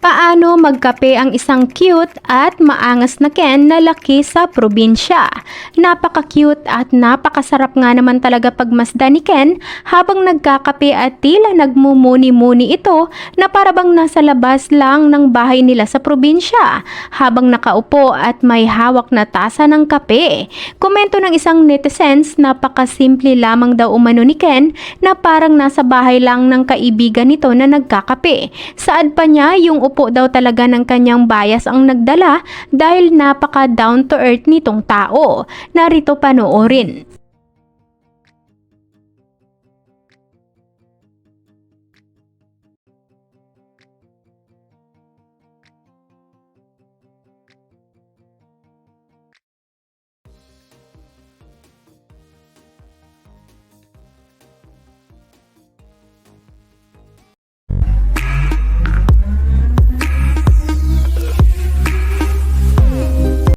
Paano magkape ang isang cute at maangas na Ken na laki sa probinsya? Napaka-cute at napakasarap nga naman talaga pagmasdan ni Ken habang nagkakape at tila nagmumuni-muni ito na parabang nasa labas lang ng bahay nila sa probinsya habang nakaupo at may hawak na tasa ng kape. Komento ng isang netizens, napakasimple lamang daw umano ni Ken na parang nasa bahay lang ng kaibigan nito na nagkakape. Saad pa niya, yung upo daw talaga ng kanyang bias ang nagdala dahil napaka down to earth nitong tao. Narito panoorin.